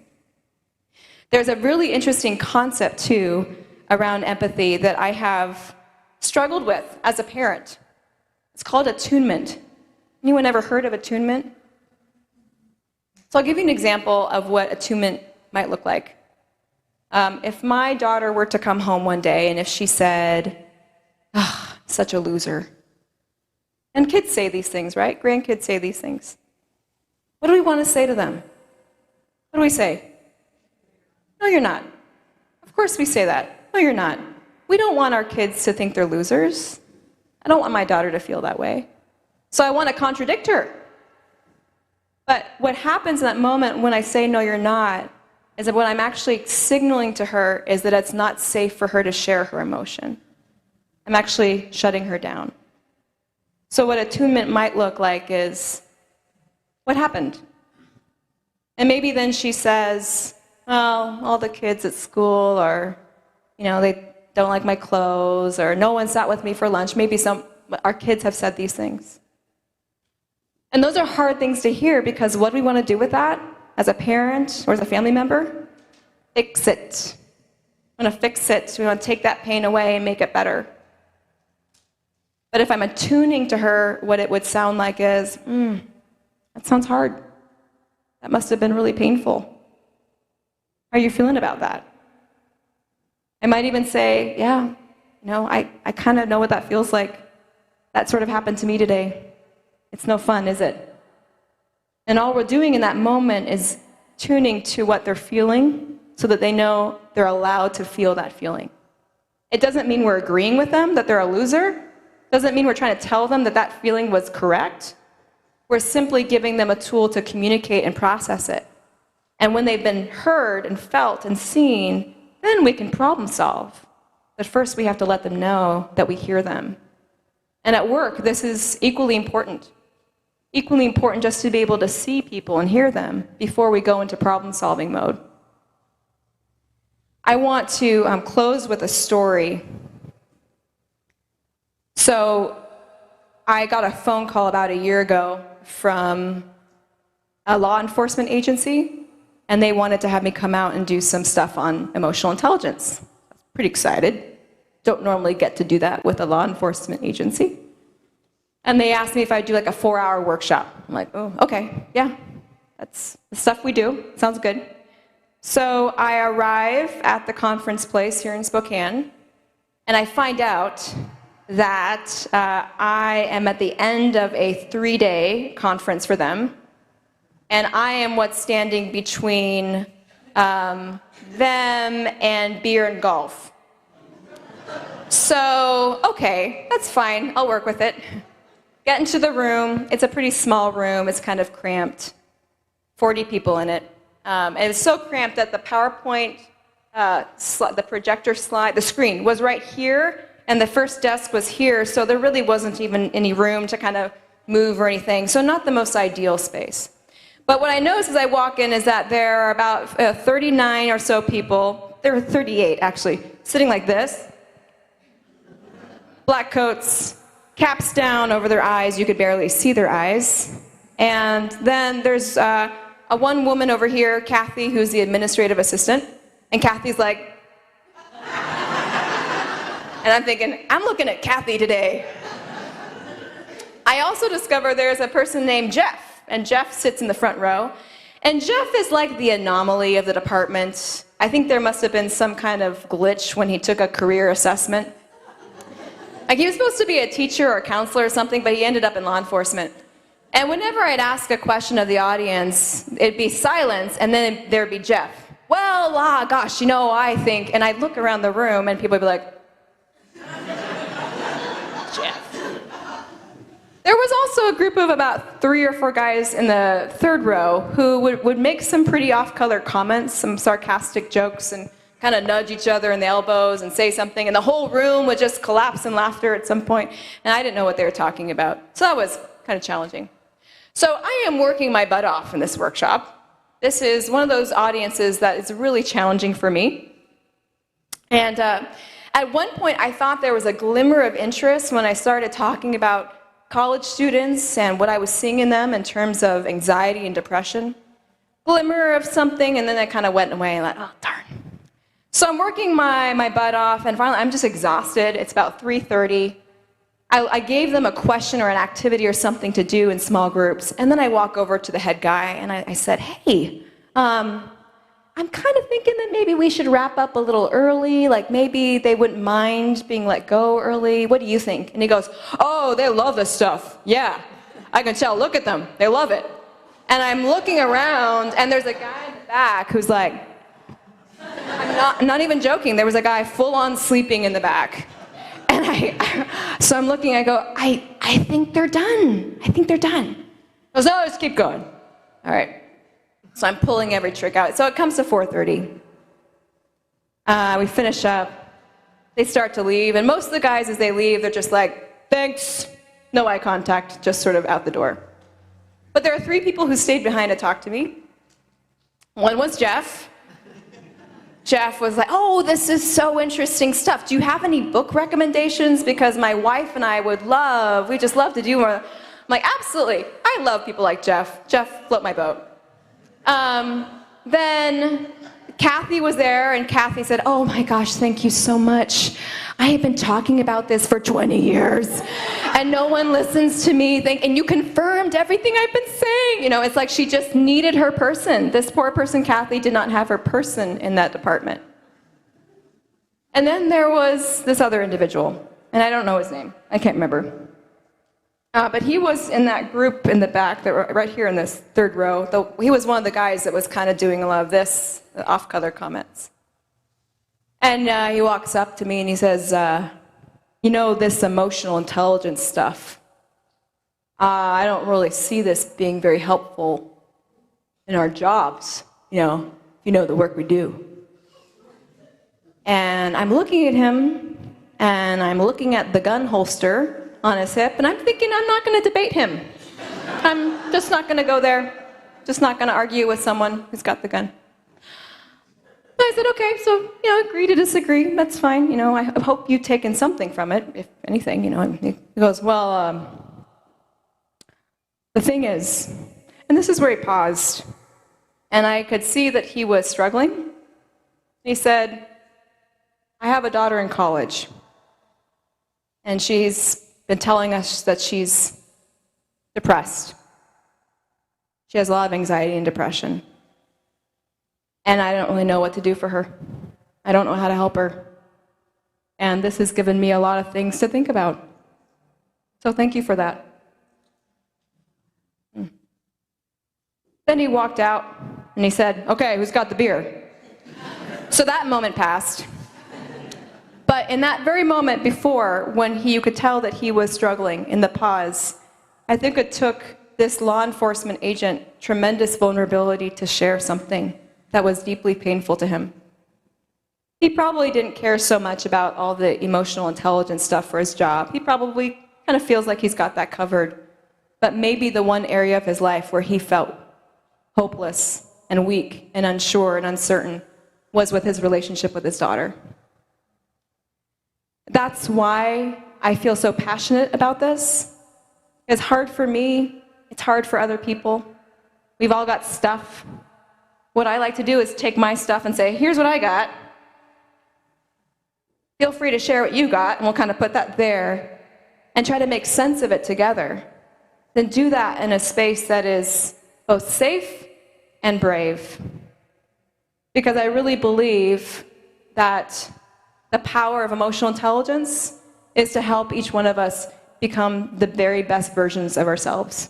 There's a really interesting concept, too, around empathy that I have struggled with as a parent. It's called attunement. Anyone ever heard of attunement? So I'll give you an example of what attunement might look like. If my daughter were to come home one day and if she said, "Ah, such a loser." And kids say these things, right? Grandkids say these things. What do we want to say to them? What do we say? No, you're not. Of course we say that. No, you're not. We don't want our kids to think they're losers. I don't want my daughter to feel that way. So I want to contradict her. But what happens in that moment when I say, no, you're not, is that what I'm actually signaling to her is that it's not safe for her to share her emotion. I'm actually shutting her down. So what attunement might look like is, what happened? And maybe then she says, well, all the kids at school are, they don't like my clothes, or no one sat with me for lunch. Maybe our kids have said these things. And those are hard things to hear, because what do we want to do with that as a parent or as a family member? Fix it. We want to fix it. We want to take that pain away and make it better. But if I'm attuning to her, what it would sound like is, that sounds hard. That must have been really painful. How are you feeling about that? I might even say, yeah, I kind of know what that feels like. That sort of happened to me today. It's no fun, is it? And all we're doing in that moment is tuning to what they're feeling so that they know they're allowed to feel that feeling. It doesn't mean we're agreeing with them that they're a loser. It doesn't mean we're trying to tell them that that feeling was correct. We're simply giving them a tool to communicate and process it. And when they've been heard and felt and seen, then we can problem solve. But first we have to let them know that we hear them. And at work, this is equally important. Equally important just to be able to see people and hear them before we go into problem-solving mode. I want to close with a story. So I got a phone call about a year ago from a law enforcement agency, and they wanted to have me come out and do some stuff on emotional intelligence. I was pretty excited. Don't normally get to do that with a law enforcement agency. And they asked me if I'd do like a 4-hour workshop. I'm like, oh, okay, yeah, that's the stuff we do. Sounds good. So I arrive at the conference place here in Spokane, and I find out that I am at the end of a 3-day conference for them, and I am what's standing between them and beer and golf. So, okay, that's fine. I'll work with it. Get into the room. It's a pretty small room. It's kind of cramped. 40 people in it. And it was so cramped that the PowerPoint, the projector slide, the screen was right here, and the first desk was here, so there really wasn't even any room to kind of move or anything. So not the most ideal space. But what I noticed as I walk in is that there are about 39 or so people. There were 38, actually, sitting like this. Black coats, caps down over their eyes. You could barely see their eyes. And then there's one woman over here, Kathy, who's the administrative assistant. And Kathy's like, and I'm thinking, I'm looking at Kathy today. I also discovered there's a person named Jeff, and Jeff sits in the front row. And Jeff is like the anomaly of the department. I think there must have been some kind of glitch when he took a career assessment. Like, he was supposed to be a teacher or a counselor or something, but he ended up in law enforcement. And whenever I'd ask a question of the audience, it'd be silence, and then there'd be Jeff. Well, gosh, I think, and I'd look around the room, and people would be like, Jeff. There was also a group of about 3 or 4 guys in the third row who would make some pretty off-color comments, some sarcastic jokes, and kind of nudge each other in the elbows and say something, and the whole room would just collapse in laughter at some point, and I didn't know what they were talking about. So that was kind of challenging. So I am working my butt off in this workshop. This is one of those audiences that is really challenging for me. And at one point, I thought there was a glimmer of interest when I started talking about college students and what I was seeing in them in terms of anxiety and depression. Glimmer of something, and then it kind of went away, and oh, darn. So I'm working my butt off, and finally I'm just exhausted. It's about 3:30. I gave them a question or an activity or something to do in small groups, and then I walk over to the head guy, and I said, hey, I'm kind of thinking that maybe we should wrap up a little early, like maybe they wouldn't mind being let go early. What do you think? And he goes, oh, they love this stuff. Yeah, I can tell. Look at them. They love it. And I'm looking around, and there's a guy in the back who's like, I'm not even joking. There was a guy full on sleeping in the back. And so I'm looking, I go, I think they're done. I think they're done. He goes, no, just keep going. All right. So I'm pulling every trick out. So it comes to 4:30. We finish up. They start to leave. And most of the guys, as they leave, they're just like, thanks. No eye contact, just sort of out the door. But there are 3 people who stayed behind to talk to me. One was Jeff. Jeff was like, oh, this is so interesting stuff. Do you have any book recommendations? Because my wife and I we just love to do more. I'm like, absolutely. I love people like Jeff. Jeff, float my boat. Then Kathy was there, and Kathy said, oh my gosh, thank you so much. I have been talking about this for 20 years, and no one listens to me. And you confirmed everything I've been saying. It's like she just needed her person. This poor person, Kathy, did not have her person in that department. And then there was this other individual, and I don't know his name. I can't remember. But he was in that group in the back, that were right here in this third row. He was one of the guys that was kind of doing a lot of this, off-color comments. And he walks up to me and he says, this emotional intelligence stuff, I don't really see this being very helpful in our jobs, if you know the work we do. And I'm looking at him, and I'm looking at the gun holster on his hip, and I'm thinking I'm not going to debate him. I'm just not going to go there, just not going to argue with someone who's got the gun. I said, okay, so, agree to disagree, that's fine, I hope you've taken something from it, if anything, And he goes, well, the thing is, and this is where he paused, and I could see that he was struggling. He said, I have a daughter in college, and she's been telling us that she's depressed. She has a lot of anxiety and depression. And I don't really know what to do for her. I don't know how to help her. And this has given me a lot of things to think about. So thank you for that. Then he walked out, and he said, okay, who's got the beer? So that moment passed. But in that very moment before, when you could tell that he was struggling, in the pause, I think it took this law enforcement agent tremendous vulnerability to share something that was deeply painful to him. He probably didn't care so much about all the emotional intelligence stuff for his job. He probably kind of feels like he's got that covered. But maybe the one area of his life where he felt hopeless and weak and unsure and uncertain was with his relationship with his daughter. That's why I feel so passionate about this. It's hard for me. It's hard for other people. We've all got stuff. What I like to do is take my stuff and say, here's what I got. Feel free to share what you got, and we'll kind of put that there and try to make sense of it together. Then do that in a space that is both safe and brave. Because I really believe that the power of emotional intelligence is to help each one of us become the very best versions of ourselves.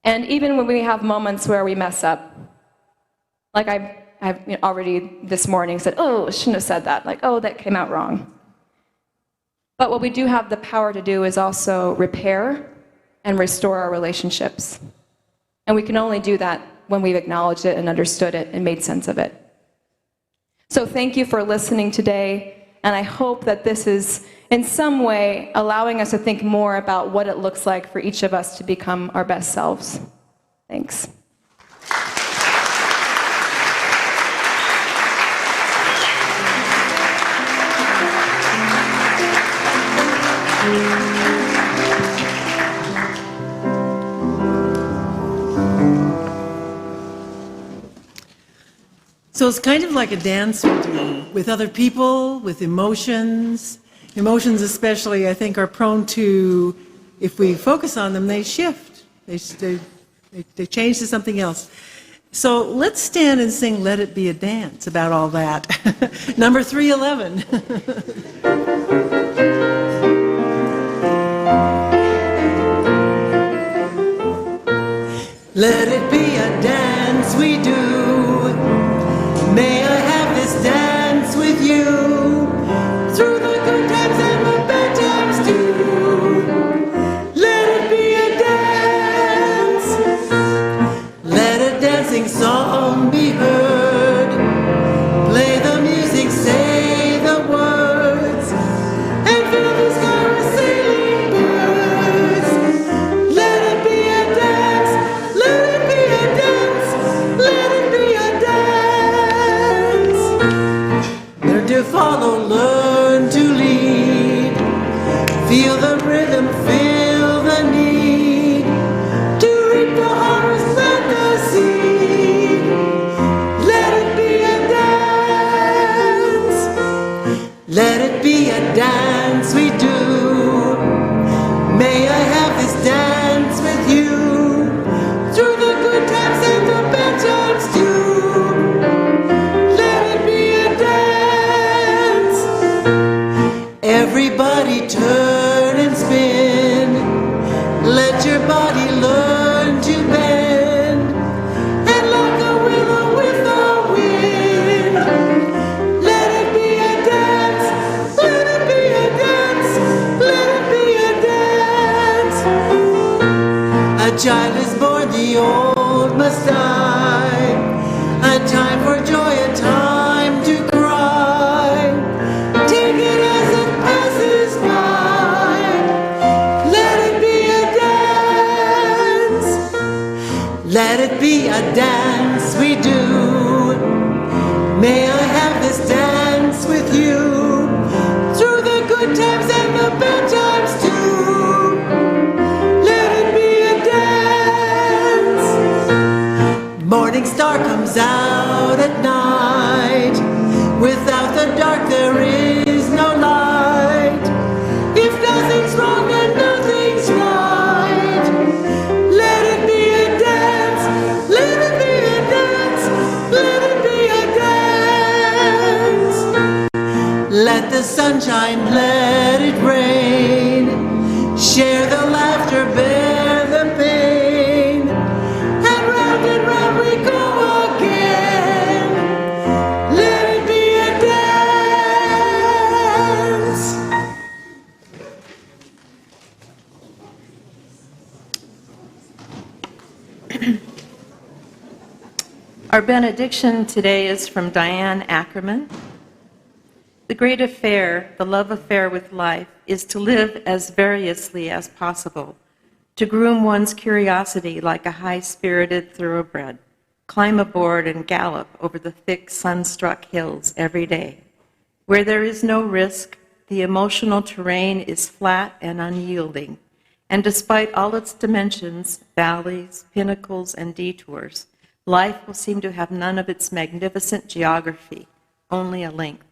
And even when we have moments where we mess up, like I've already this morning said, oh, I shouldn't have said that. Like, oh, that came out wrong. But what we do have the power to do is also repair and restore our relationships. And we can only do that when we've acknowledged it and understood it and made sense of it. So thank you for listening today, and I hope that this is in some way allowing us to think more about what it looks like for each of us to become our best selves. Thanks. So it's kind of like a dance we do with other people, with emotions. Emotions especially, I think, are prone to, if we focus on them, they shift. They change to something else. So let's stand and sing Let It Be a Dance about all that. Number 311. Let it be a dance we do. May I have this dance with you through the good times and the bad times too. Let it be a dance. Let a dancing song be heard. Play the music, say the words, and fill the sky with sailing birds. Let it be a dance. Let it be a dance. Let it be a dance. Learn to follow, learn to lead. Feel the rhythm, feel the need to reap the harvest, plant the seed. Let it be a dance. Let it be a dance we do. May I have this dance with you through the good times and the bad times too. Let it be a dance. Everybody turn and spin. Let your body learn to bend. And like a willow with the wind. Let it be a dance. Let it be a dance. Let it be a dance. A child is born, the old must die. A time for joy, a time to cry. Take it as it passes by. Let it be a dance. Let it be a dance we do. May I have this dance with you through the good times and the bad times too. Let it be a dance. Morning star comes out at night. Without the dark there is no light. If nothing's wrong then nothing's right. Let it be a dance. Let it be a dance. Let it be a dance. Let the sunshine, let it rain. Share the laughter, bear the pain. And round we go again. Let it be a dance. Our benediction today is from Diane Ackerman. The great affair, the love affair with life, is to live as variously as possible, to groom one's curiosity like a high-spirited thoroughbred, climb aboard and gallop over the thick sun-struck hills every day. Where there is no risk, the emotional terrain is flat and unyielding, and despite all its dimensions, valleys, pinnacles, and detours, life will seem to have none of its magnificent geography, only a length.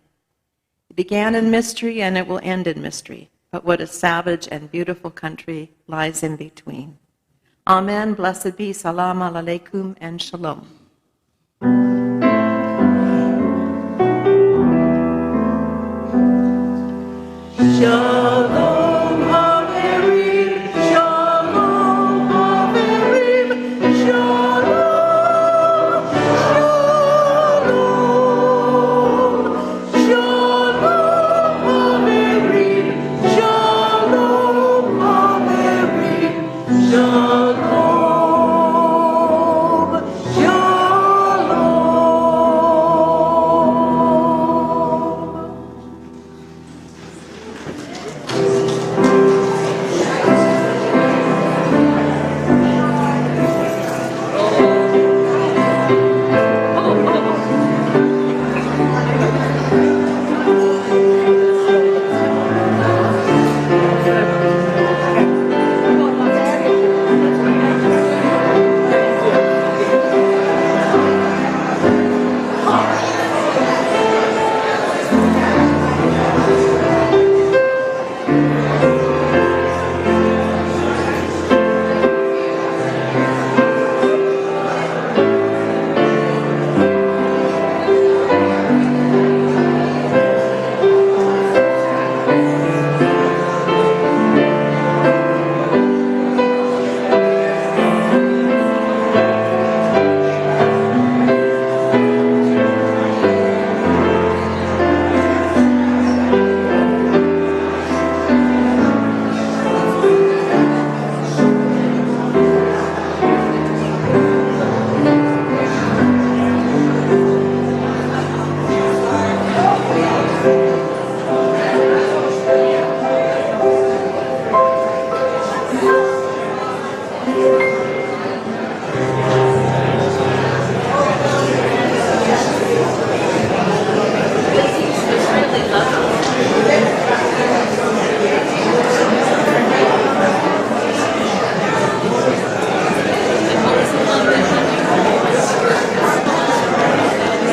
It began in mystery and it will end in mystery, but what a savage and beautiful country lies in between. Amen, blessed be, salam alaikum, and shalom. Shalom.